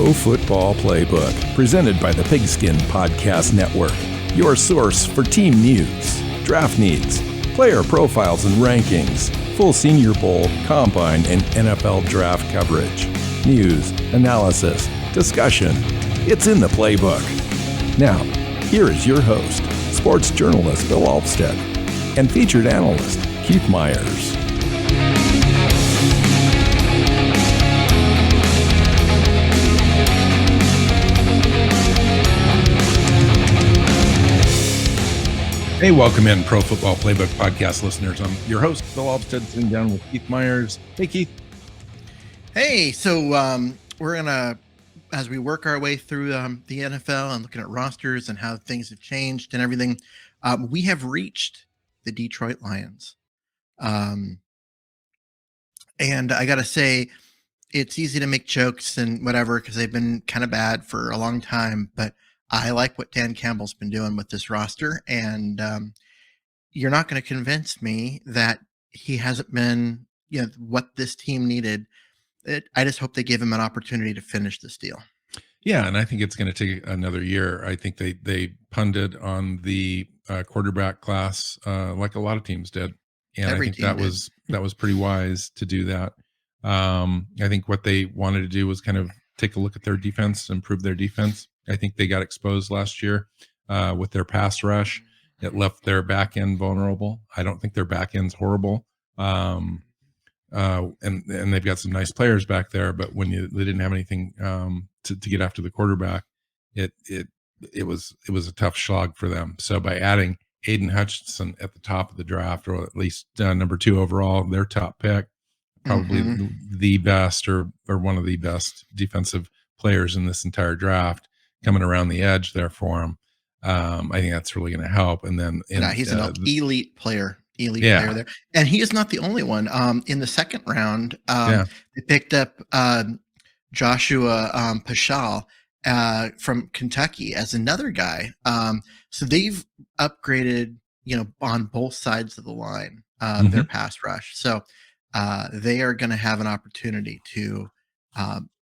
Pro Football Playbook, presented by the Pigskin Podcast Network, your source for team news, draft needs, player profiles and rankings, full Senior Bowl, Combine, and NFL draft coverage, news, analysis, discussion. It's in the playbook. Now, here is your host, sports journalist Bill Alvstad, and featured analyst Keith Myers. Hey, welcome in, Pro Football Playbook Podcast listeners. I'm your host, Bill Alvstad, sitting down with Keith Myers. Hey, Keith. Hey, so we're going to, as we work our way through the NFL and looking at rosters and how things have changed and everything, we have reached the Detroit Lions. And I got to say, it's easy to make jokes and whatever because they've been kind of bad for a long time, but I like what Dan Campbell's been doing with this roster, and you're not going to convince me that he hasn't been, what this team needed. I just hope they give him an opportunity to finish this deal. Yeah, and I think it's going to take another year. I think they punted on the quarterback class like a lot of teams did, and I think that was pretty wise to do that. I think what they wanted to do was kind of take a look at their defense, improve their defense. I think they got exposed last year with their pass rush. It left their back end vulnerable. I don't think their back end's horrible. And they've got some nice players back there, but when they didn't have anything to get after the quarterback, it was a tough slog for them. So by adding Aiden Hutchinson at the top of the draft, or at least number 2 overall, their top pick, probably the best or one of the best defensive players in this entire draft, coming around the edge there for him. I think that's really going to help. And then he's an elite player there. And he is not the only one. In the second round, they picked up Joshua Paschal from Kentucky as another guy. So they've upgraded, on both sides of the line, their pass rush. So they are going to have an opportunity to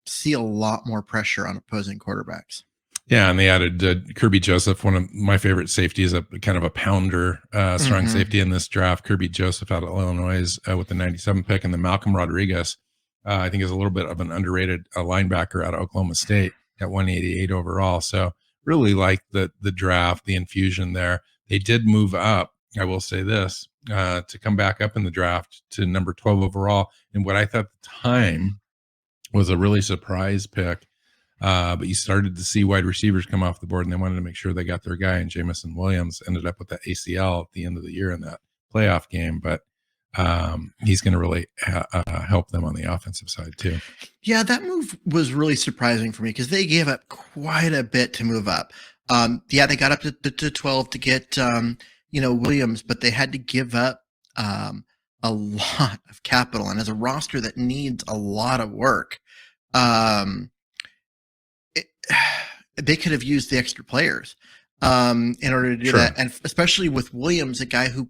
see a lot more pressure on opposing quarterbacks. Yeah, and they added Kirby Joseph, one of my favorite safeties, a kind of a pounder, strong safety in this draft. Kirby Joseph out of Illinois with the 97 pick, and then Malcolm Rodriguez, I think, is a little bit of an underrated linebacker out of Oklahoma State at 188 overall. So really like the draft, the infusion there. They did move up, I will say this, to come back up in the draft to number 12 overall, and what I thought at the time was a really surprise pick. But you started to see wide receivers come off the board, and they wanted to make sure they got their guy. And Jamison Williams ended up with that ACL at the end of the year in that playoff game. But he's going to really help them on the offensive side too. Yeah, that move was really surprising for me because they gave up quite a bit to move up. They got up to 12 to get Williams, but they had to give up a lot of capital, and as a roster that needs a lot of work. They could have used the extra players in order to do that. And especially with Williams, a guy who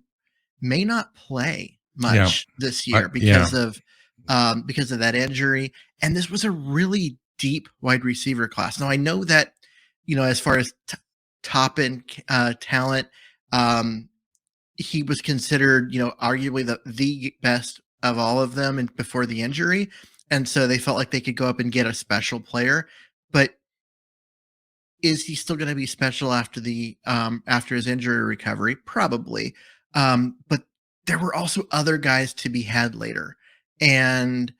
may not play much this year because of that injury. And this was a really deep wide receiver class. Now I know that, as far as top end talent, he was considered, arguably the best of all of them and before the injury. And so they felt like they could go up and get a special player, but is he still going to be special after his injury recovery? Probably. But there were also other guys to be had later. And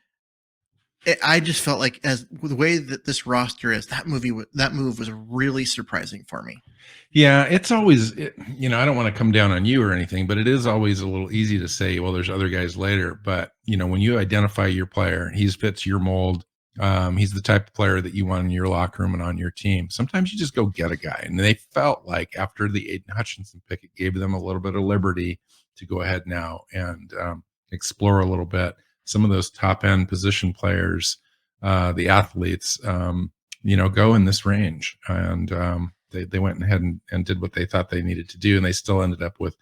I just felt like, as the way that this roster is, that move was really surprising for me. Yeah, it's always, I don't want to come down on you or anything, but it is always a little easy to say, well, there's other guys later. But, when you identify your player, he fits your mold. He's the type of player that you want in your locker room and on your team. Sometimes you just go get a guy. And they felt like after the Aiden Hutchinson pick, it gave them a little bit of liberty to go ahead now and explore a little bit. Some of those top end position players, the athletes, go in this range. And they went ahead and did what they thought they needed to do. And they still ended up with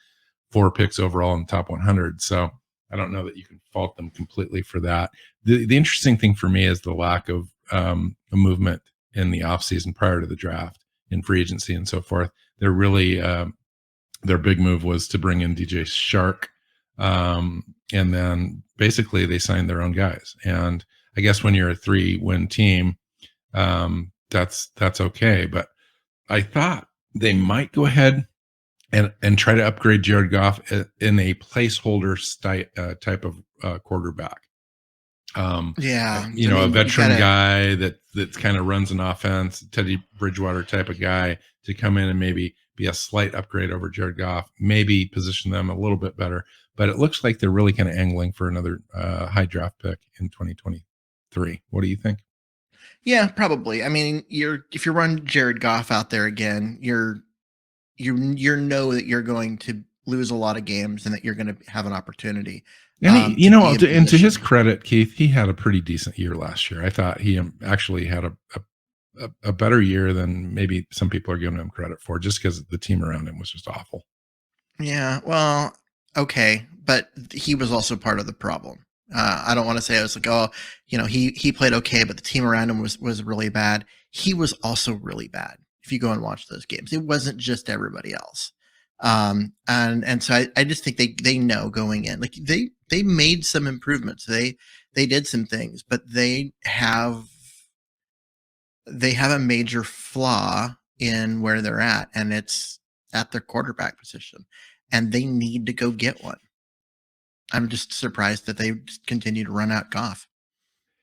4 picks overall in the top 100. So I don't know that you can fault them completely for that. The interesting thing for me is the lack of a movement in the offseason prior to the draft in free agency and so forth. They're really their big move was to bring in DJ Shark, and then basically they signed their own guys. And I guess when you're a 3-win team, that's okay. But I thought they might go ahead and try to upgrade Jared Goff in a placeholder type of quarterback. A veteran guy that kind of runs an offense, Teddy Bridgewater type of guy to come in and maybe be a slight upgrade over Jared Goff, maybe position them a little bit better. But it looks like they're really kind of angling for another high draft pick in 2023. What do you think? Yeah, probably. I mean, if you run Jared Goff out there again, you know that you're going to lose a lot of games and that you're going to have an opportunity. And to his credit, Keith, he had a pretty decent year last year. I thought he actually had a better year than maybe some people are giving him credit for, just because the team around him was just awful. Yeah, well, okay, but he was also part of the problem. I don't want to say I was like, he played okay, but the team around him was really bad. He was also really bad. If you go and watch those games, it wasn't just everybody else. And so I just think they know going in, like they made some improvements. They did some things, but they have a major flaw in where they're at, and it's at their quarterback position, and they need to go get one. I'm just surprised that they continue to run out Goff.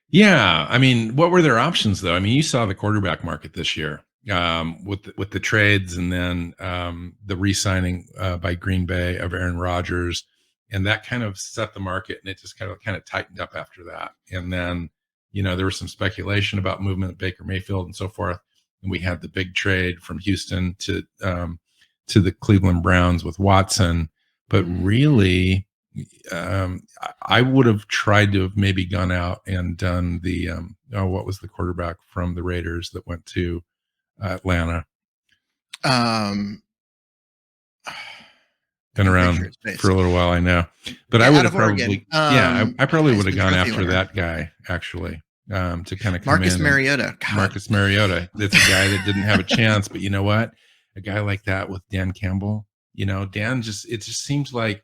Yeah. I mean, what were their options though? I mean, you saw the quarterback market this year. With the trades and then the re-signing by Green Bay of Aaron Rodgers, and that kind of set the market, and it just kind of tightened up after that. And then there was some speculation about movement of Baker Mayfield and so forth, and we had the big trade from Houston to the Cleveland Browns with Watson. But really, I would have tried to have maybe gone out and done the what was the quarterback from the Raiders that went to Atlanta? Been around for a little while, I know, but I would have probably, I probably would have gone after that guy actually, to kind of Marcus Mariota. Marcus Mariota. It's a guy that didn't have a chance, but you know what? A guy like that with Dan Campbell, it just seems like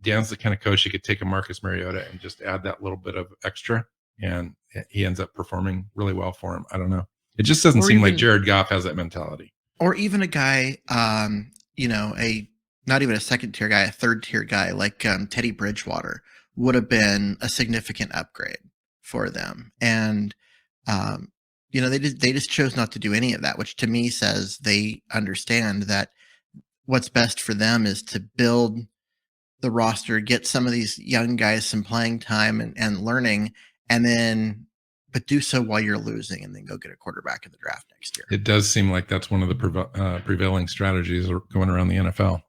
Dan's the kind of coach who could take a Marcus Mariota and just add that little bit of extra, and he ends up performing really well for him. I don't know. It just doesn't seem like Jared Goff has that mentality. Or even a guy, not even a second tier guy, a third tier guy like Teddy Bridgewater would have been a significant upgrade for them. And, they just chose not to do any of that, which to me says they understand that what's best for them is to build the roster, get some of these young guys some playing time and learning, but do so while you're losing, and then go get a quarterback in the draft next year. It does seem like that's one of the prevailing strategies going around the NFL.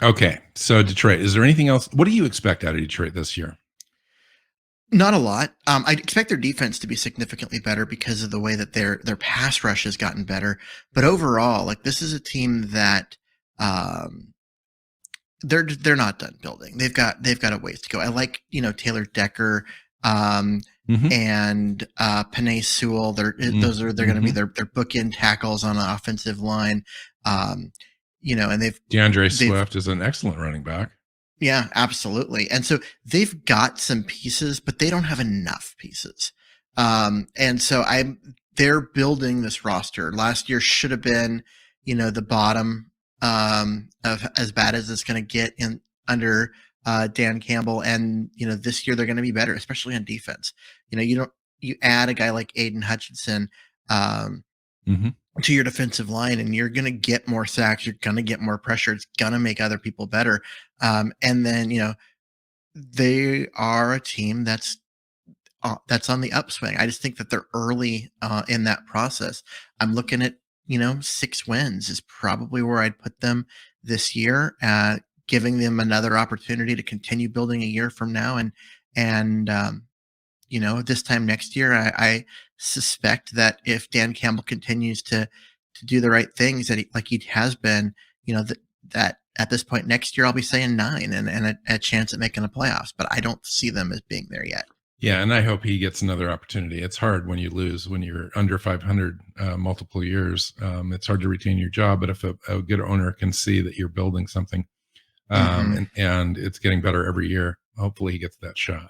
Okay, so Detroit, is there anything else? What do you expect out of Detroit this year? Not a lot. I expect their defense to be significantly better because of the way that their pass rush has gotten better. But overall, this is a team that they're not done building. They've got a ways to go. I like Taylor Decker. And Penei Sewell, they're going to be their bookend tackles on the offensive line. And DeAndre Swift is an excellent running back. Yeah, absolutely. And so they've got some pieces, but they don't have enough pieces. And so they're building this roster. Last year should have been, the bottom of as bad as it's going to get in under Dan Campbell, and this year they're going to be better, especially on defense. You add a guy like Aiden Hutchinson to your defensive line, and you're going to get more sacks, you're going to get more pressure, it's going to make other people better. And then they are a team that's on the upswing. I just think that they're early in that process. I'm looking at 6 wins is probably where I'd put them this year, giving them another opportunity to continue building a year from now. And this time next year, I suspect that if Dan Campbell continues to do the right things that he has been, that at this point next year, I'll be saying 9 and a chance at making the playoffs, but I don't see them as being there yet. Yeah, and I hope he gets another opportunity. It's hard when you lose, when you're under 500 multiple years. It's hard to retain your job, but if a good owner can see that you're building something and it's getting better every year, hopefully he gets that shot.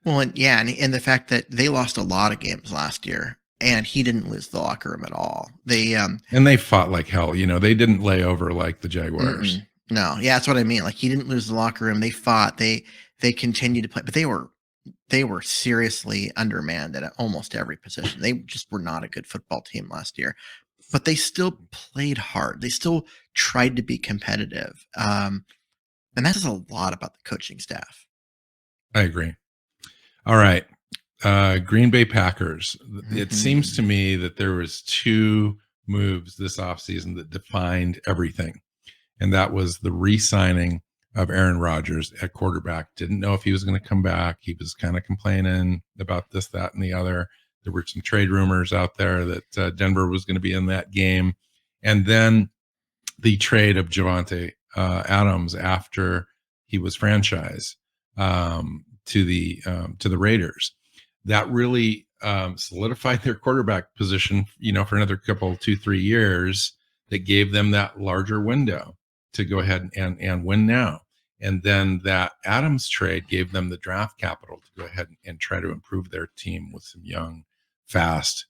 Well, and the fact that they lost a lot of games last year, and he didn't lose the locker room at all. And they fought like hell. They didn't lay over like the Jaguars. No, yeah, that's what I mean. Like, he didn't lose the locker room. They fought. They continued to play, but they were seriously undermanned at almost every position. They just were not a good football team last year, but they still played hard. They still tried to be competitive. And that says a lot about the coaching staff. I agree. All right. Green Bay Packers. It seems to me that there was two moves this offseason that defined everything. And that was the re-signing of Aaron Rodgers at quarterback. Didn't know if he was going to come back. He was kind of complaining about this, that, and the other. There were some trade rumors out there that Denver was going to be in that game. And then the trade of Javonte Adams after he was franchised to the Raiders. That really solidified their quarterback position, for another couple, 2-3 years. That gave them that larger window to go ahead and win now. And then that Adams trade gave them the draft capital to go ahead and try to improve their team with some young, fast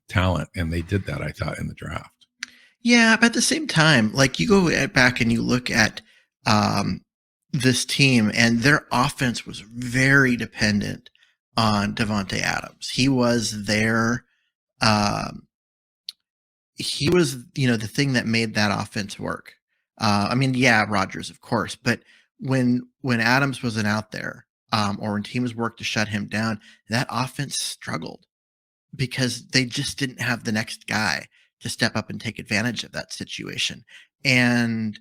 talent. And they did that, I thought, in the draft. Yeah, but at the same time, like, you go back and you look at this team, and their offense was very dependent on Davante Adams. He was their the thing that made that offense work. Rodgers, of course, but when Adams wasn't out there, or when teams worked to shut him down, that offense struggled because they just didn't have the next guy to step up and take advantage of that situation. And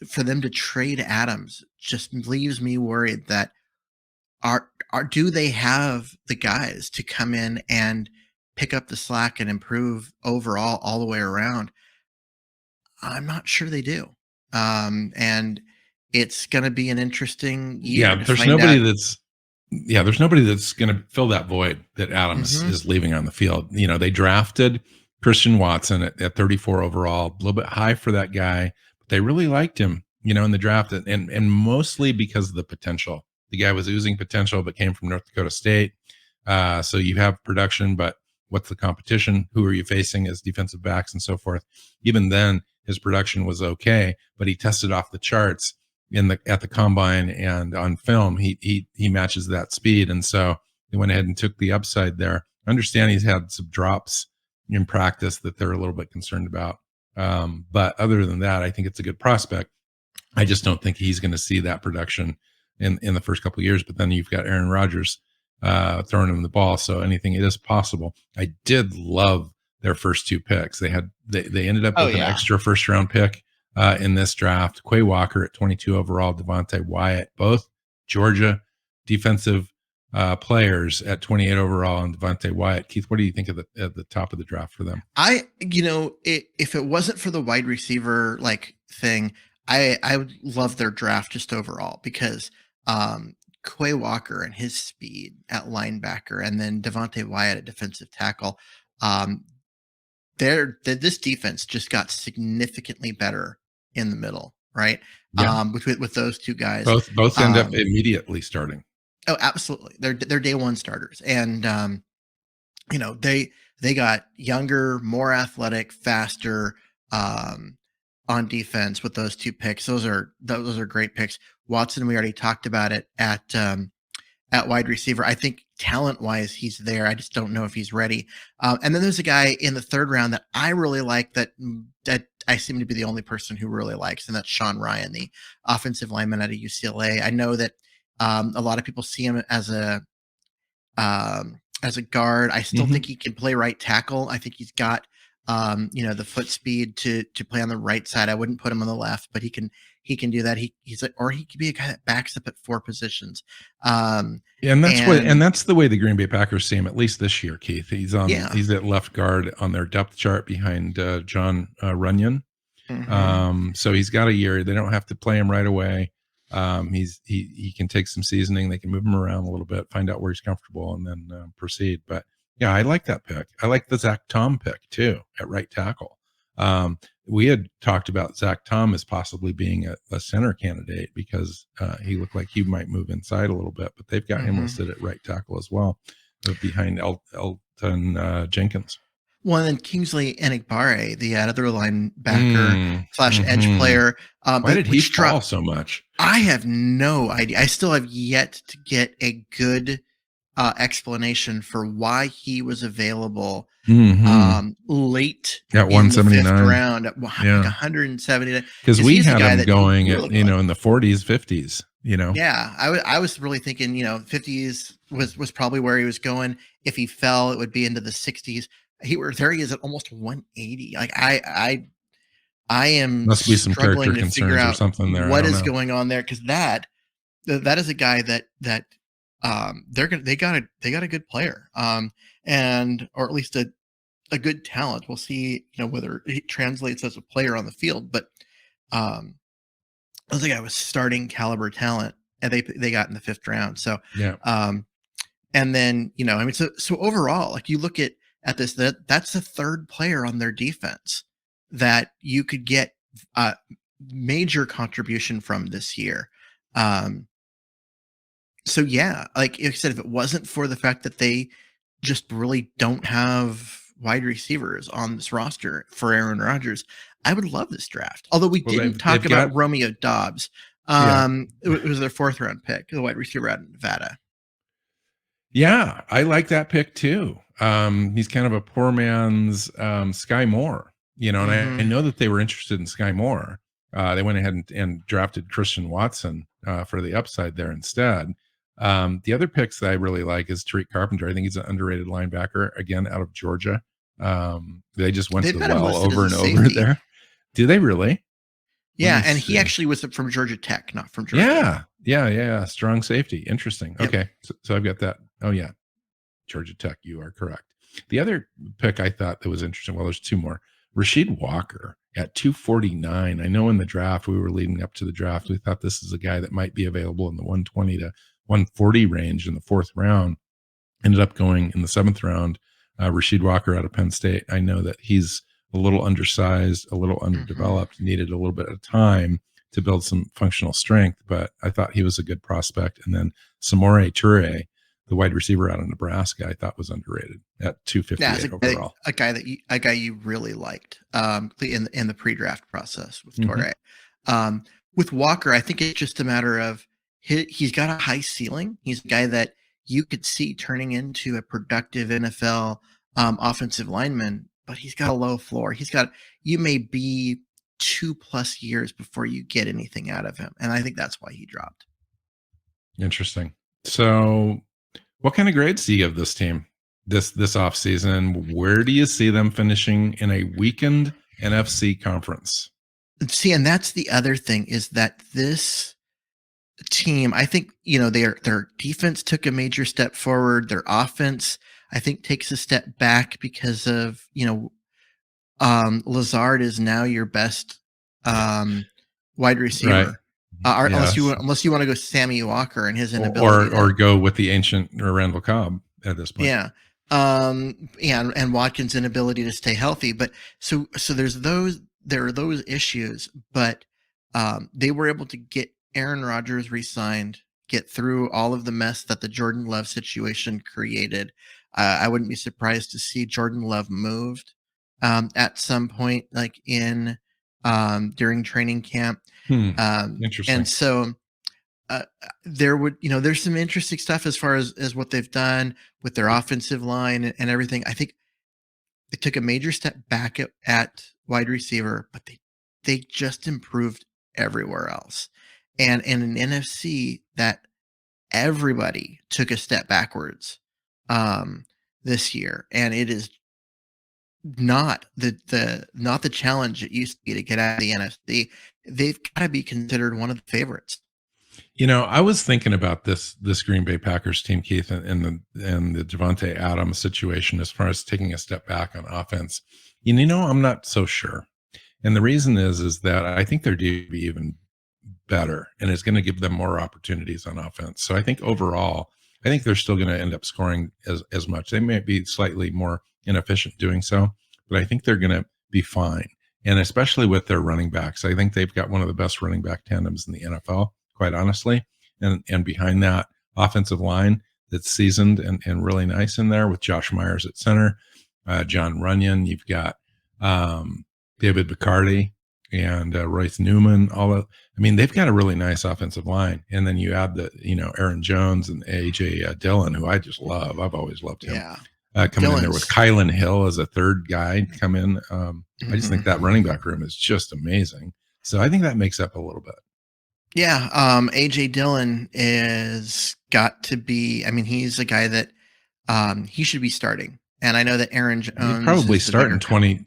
for them to trade Adams just leaves me worried that do they have the guys to come in and pick up the slack and improve overall all the way around? I'm not sure they do. And it's going to be an interesting year. Yeah, there's nobody that's going to fill that void that Adams is leaving on the field. They drafted Christian Watson at 34 overall, a little bit high for that guy, but they really liked him, in the draft, and mostly because of the potential. The guy was oozing potential, but came from North Dakota State. So you have production, but what's the competition? Who are you facing as defensive backs and so forth? Even then, his production was okay, but he tested off the charts at the combine and on film. He matches that speed, and so they went ahead and took the upside there. I understand he's had some drops in practice that they're a little bit concerned about, but other than that, I think it's a good prospect. I just don't think he's going to see that production in the first couple of years. But then you've got Aaron Rodgers throwing him the ball, so anything is possible. I did love their first two picks. They ended up with an extra first round pick in this draft. Quay Walker at 22 overall, Devontae Wyatt, both Georgia defensive players at 28 overall, and Devontae Wyatt. Keith, what do you think of at the top of the draft for them? If it wasn't for the wide receiver thing, I would love their draft just overall, because Quay Walker and his speed at linebacker, and then Devontae Wyatt at defensive tackle. This defense just got significantly better in the middle, right? Yeah. With those two guys, both end up immediately starting. Oh, absolutely. They're day one starters, and they got younger, more athletic, faster on defense with those two picks. Those are great picks. Watson, we already talked about it at wide receiver. I think talent-wise, he's there. I just don't know if he's ready. And then there's a guy in the third round that I really like, that I seem to be the only person who really likes, and that's Sean Ryan, the offensive lineman out of UCLA. I know that a lot of people see him as a guard. I still think he can play right tackle. I think he's got the foot speed to play on the right side. I wouldn't put him on the left, but he can do that. He could be a guy that backs up at four positions. And that's the way the Green Bay Packers see him, at least this year, Keith. He's at left guard on their depth chart behind John Runyon. So he's got a year. They don't have to play him right away. He can take some seasoning. They can move him around a little bit, find out where he's comfortable, and then proceed. But yeah, I like that pick. I like the Zach Tom pick too at right tackle. We had talked about Zach Tom as possibly being a center candidate because he looked like he might move inside a little bit, but they've got him listed at right tackle as well, behind Elton Jenkins. Well, and then Kingsley Enagbare, the other linebacker / edge player. Why did he fall so much? I have no idea. I still have yet to get a good explanation for why he was available late at 179 round at like 170. Because we had him going at, in the 40s, 50s. Yeah, I was really thinking 50s was probably where he was going. If he fell, it would be into the 60s. There he is at almost 180. Like I am must be some character concerns figure out or something there. What is going on there? Because that is a guy that they got a good player, or at least a good talent. We'll see, whether it translates as a player on the field. But I was like, I was starting caliber talent, and they got in the 5th round. So yeah. And then so overall, like you look at this, that's the 3rd player on their defense that you could get major contribution from this year. So yeah, like I said, if it wasn't for the fact that they just really don't have wide receivers on this roster for Aaron Rodgers, I would love this draft. Although we didn't talk about Romeo Doubs. It was their 4th round pick, the wide receiver out of Nevada. Yeah, I like that pick too. He's kind of a poor man's Sky Moore, and I know that they were interested in Sky Moore. They went ahead and drafted Christian Watson for the upside there instead. The other picks that I really like is Tariq Carpenter. I think he's an underrated linebacker, again, out of Georgia. They just went to the well over and over there. Do they really? Yeah, and he actually was from Georgia Tech, not from Georgia. Yeah. Strong safety. Interesting. Yep. Okay, so I've got that. Oh, yeah. Georgia Tech, you are correct. The other pick I thought that was interesting, well, there's 2 more. Rasheed Walker at 249. I know in the draft, we were leading up to the draft, we thought this is a guy that might be available in the 120 to 140 range in the 4th round. Ended up going in the 7th round. Rasheed Walker out of Penn State. I know that he's a little undersized, a little underdeveloped, needed a little bit of time to build some functional strength, but I thought he was a good prospect. And then Samori Toure, the wide receiver out of Nebraska, I thought was underrated at 258 overall. A guy you really liked in the pre-draft process with Toure. With Walker, I think it's just a matter of he's got a high ceiling. He's a guy that you could see turning into a productive NFL offensive lineman, but he's got a low floor. You may be 2+ years before you get anything out of him, and I think that's why he dropped. Interesting. So, what kind of grades do you give this team this offseason? Where do you see them finishing in a weakened NFC conference? See, and that's the other thing is that this team, I think, their defense took a major step forward. Their offense, I think, takes a step back because of, Lazard is now your best wide receiver. Right. Unless you want to go Sammy Walker and his inability, or go with the ancient Randall Cobb at this point. Yeah, and Watkins' inability to stay healthy. But so there are those issues, but they were able to get Aaron Rodgers re-signed, get through all of the mess that the Jordan Love situation created. I wouldn't be surprised to see Jordan Love moved at some point, like during training camp. Interesting. And so there's some interesting stuff as far as what they've done with their offensive line and everything. I think they took a major step back at wide receiver, but they just improved everywhere else. And in an NFC that everybody took a step backwards this year, and it is not the challenge it used to be to get out of the NFC. They've got to be considered one of the favorites. I was thinking about this Green Bay Packers team, Keith, and the Devontae Adams situation as far as taking a step back on offense. I'm not so sure, and the reason is that I think they're due to be even better, and it's going to give them more opportunities on offense. So I think overall, I think they're still going to end up scoring as much. They may be slightly more inefficient doing so, but I think they're going to be fine. And especially with their running backs, I think they've got one of the best running back tandems in the NFL, quite honestly. And behind that offensive line that's seasoned and really nice in there with Josh Myers at center, John Runyon. You've got David Bacardi and Royce Newman. They've got a really nice offensive line. And then you add Aaron Jones and AJ Dillon, who I just love. I've always loved him. Yeah. Coming in there with Kylan Hill as a third guy come in. I just think that running back room is just amazing. So I think that makes up a little bit. Yeah. AJ Dillon is got to be, he's a guy that he should be starting. And I know that Aaron Jones he'd probably start in 20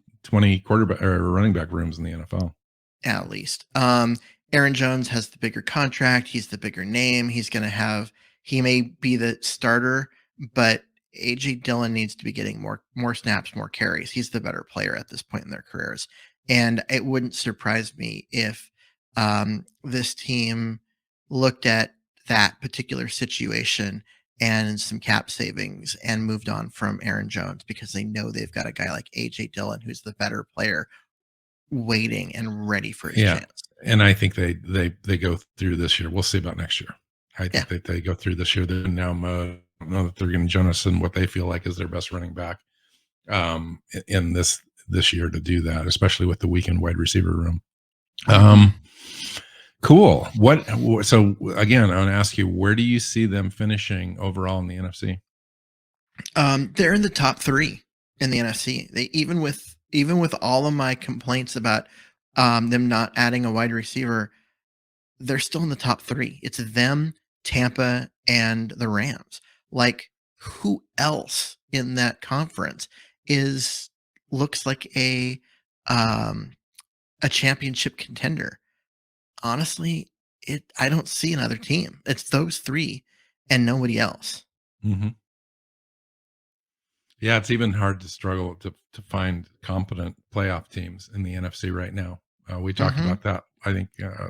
quarterback or running back rooms in the NFL. At least. Aaron Jones has the bigger contract. He's the bigger name. He may be the starter, but AJ Dillon needs to be getting more snaps, more carries. He's the better player at this point in their careers. And it wouldn't surprise me if this team looked at that particular situation and some cap savings and moved on from Aaron Jones, because they know they've got a guy like AJ Dillon who's the better player waiting and ready for his chance. And I think they go through this year. We'll see about next year. I think that they go through this year. They're now know that they're going to jettison what they feel like is their best running back in this year to do that, especially with the weakened wide receiver room. Cool. So again, I want to ask you, where do you see them finishing overall in the NFC? They're in the top 3 in the NFC. They even with all of my complaints about them not adding a wide receiver, they're still in the top 3. It's them, Tampa, and the Rams. Like, who else in that conference looks like a championship contender? Honestly, I don't see another team. It's those 3 and nobody else. Mm-hmm. Yeah, it's even hard to struggle to find competent playoff teams in the NFC right now. We talked about that, I think,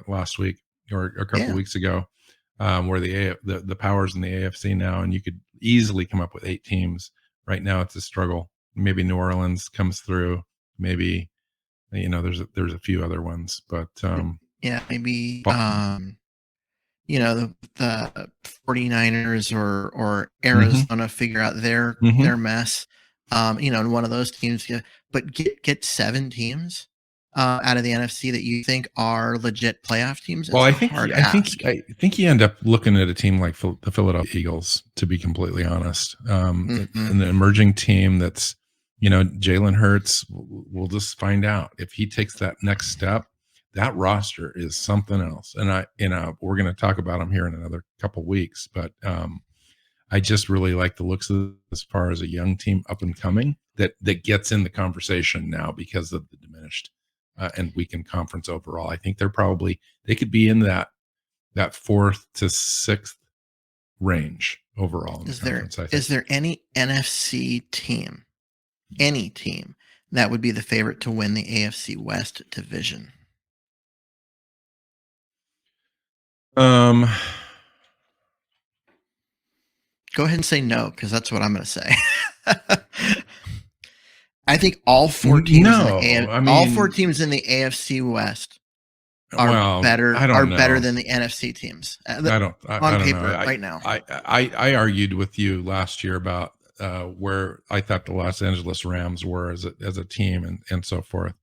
last week or a couple of weeks ago, where the powers in the AFC now, and you could easily come up with 8 teams. Right now, it's a struggle. Maybe New Orleans comes through. Maybe there's a few other ones, but maybe the 49ers or Arizona figure out their mess. And one of those teams, but get 7 teams out of the NFC that you think are legit playoff teams. Well, I think you end up looking at a team like the Philadelphia Eagles, to be completely honest, an emerging team that's, Jalen Hurts. We'll just find out if he takes that next step. That roster is something else, and we're going to talk about them here in another couple of weeks. But I just really like the looks of it as far as a young team up and coming that gets in the conversation now because of the diminished and weakened conference overall. I think they could be in that 4th to 6th range overall in the conference. Is there any NFC team, any team that would be the favorite to win the AFC West division? Go ahead and say no, because that's what I'm going to say. I think all 4 teams. All 4 teams in the AFC West are better than the NFC teams. On paper right now. I argued with you last year about where I thought the Los Angeles Rams were as a team and so forth,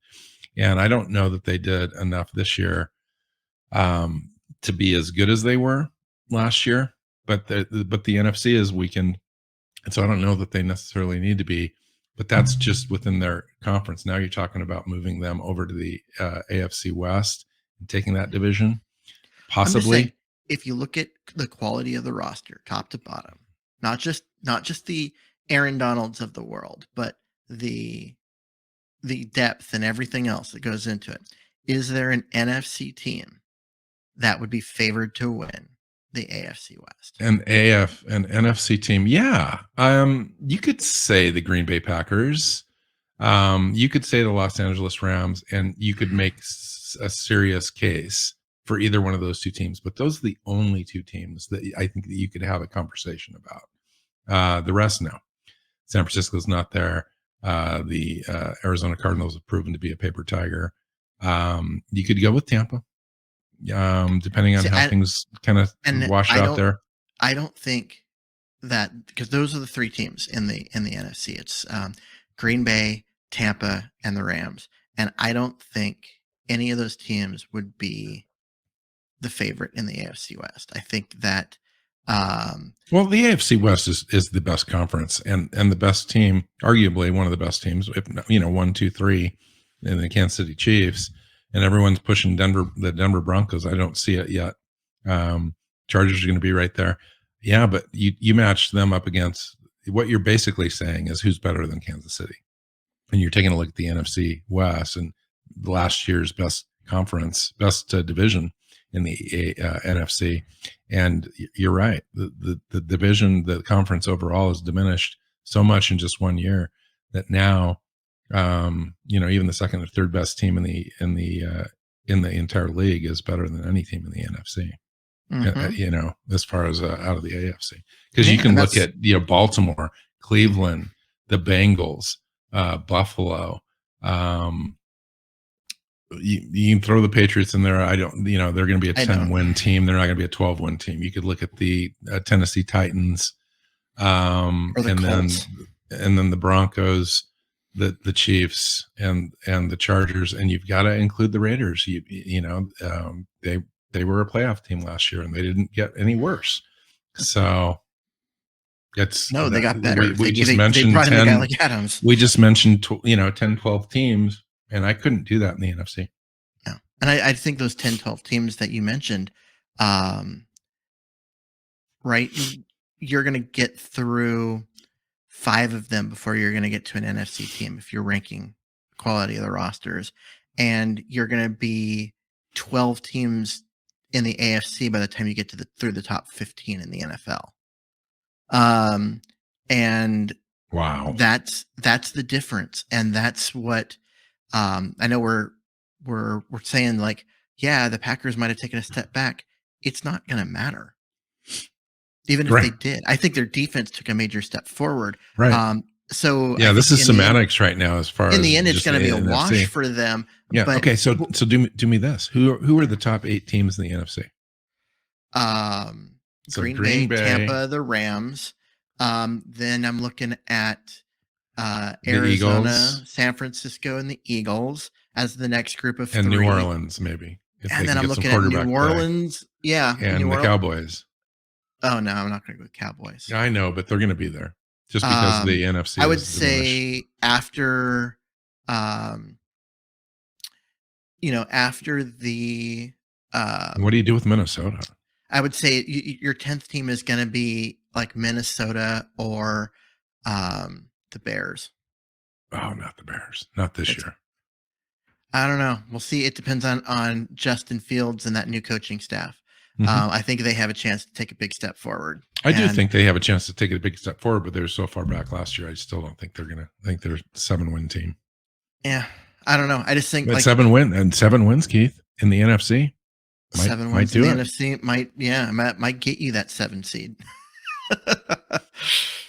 and I don't know that they did enough this year to be as good as they were last year, but the NFC is weakened, and so I don't know that they necessarily need to be, but that's just within their conference. Now you're talking about moving them over to the AFC West and taking that division, possibly. If you look at the quality of the roster, top to bottom, not just the Aaron Donalds of the world, but the depth and everything else that goes into it, is there an NFC team that would be favored to win the AFC West? An NFC team, yeah. You could say the Green Bay Packers. You could say the Los Angeles Rams, and you could make a serious case for either one of those two teams. But those are the only two teams that I think that you could have a conversation about. The rest, no. San Francisco's not there. The Arizona Cardinals have proven to be a paper tiger. You could go with Tampa, depending on how things kind of wash out there. I don't think that, because those are the three teams in the NFC. It's Green Bay, Tampa, and the Rams. And I don't think any of those teams would be the favorite in the AFC West. I think that well, the AFC West is the best conference and the best team, arguably one of the best teams, if 1, 2, 3 in the Kansas City Chiefs, and everyone's pushing the Denver Broncos. I don't see it yet. Chargers are going to be right there. Yeah, but you match them up against, what you're basically saying is who's better than Kansas City. And you're taking a look at the NFC West and last year's best conference, best division in the NFC. And you're right. The division, the conference overall has diminished so much in just 1 year that now, even the second or third best team in the entire league is better than any team in the NFC. Mm-hmm. As far as out of the AFC, because you can look at Baltimore, Cleveland, the Bengals, Buffalo. You can throw the Patriots in there. They're going to be a 10-win team. They're not going to be a 12-win team. You could look at the Tennessee Titans, or the Colts. then the Broncos, the Chiefs, and the Chargers, and you've got to include the Raiders. They were a playoff team last year, and they didn't get any worse. So they got better. We just mentioned 10. A guy like Adams. We just mentioned 10, 12 teams, and I couldn't do that in the NFC. No, and I think those 10, 12 teams that you mentioned, right? You're going to get through 5 of them before you're going to get to an NFC team if you're ranking quality of the rosters, and you're going to be 12 teams in the AFC by the time you get through the top 15 in the NFL. And wow, that's the difference. And that's what, I know we're saying, like, yeah, the Packers might've taken a step back. It's not going to matter. Even if they did, I think their defense took a major step forward. Right. So yeah, this is semantics right now. As far as in the end, it's going to be a wash for them. Yeah. But, okay. So do me this. Who are the top 8 teams in the NFC? Green Bay, Tampa, the Rams. Then I'm looking at Arizona, San Francisco, and the Eagles as the next group of 3. And New Orleans, maybe. And then I'm looking at New Orleans. Yeah. And the Cowboys. Oh, no, I'm not going to go with Cowboys. I know, but they're going to be there just because of the NFC. I would say after, after the. What do you do with Minnesota? I would say your 10th team is going to be like Minnesota or the Bears. Oh, not the Bears. Not this year. I don't know. We'll see. It depends on Justin Fields and that new coaching staff. Mm-hmm. I think they have a chance to take a big step forward. I do think they have a chance to take a big step forward, but they were so far back last year. I still don't think they're going to. I think they're a 7-win team. Yeah. I don't know. I just think but 7 wins, Keith, in the NFC. 7 wins in the NFC might get you that 7 seed.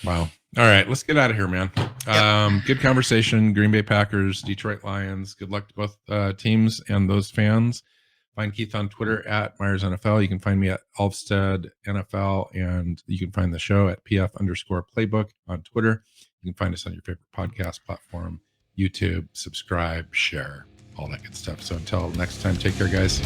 Wow. All right, let's get out of here, man. Yep. Good conversation. Green Bay Packers, Detroit Lions. Good luck to both teams and those fans. Find Keith on Twitter at Myers NFL. You can find me at Alvstad NFL, and you can find the show at PF_Playbook on Twitter. You can find us on your favorite podcast platform, YouTube. Subscribe, share, all that good stuff. So until next time, take care, guys.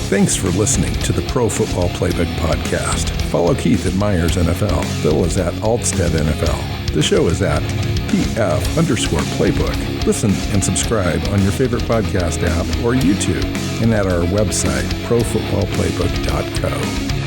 Thanks for listening to the Pro Football Playbook Podcast. Follow Keith at Myers NFL. Bill is at Alvstad NFL. The show is at PF_Playbook. Listen and subscribe on your favorite podcast app or YouTube and at our website, profootballplaybook.co.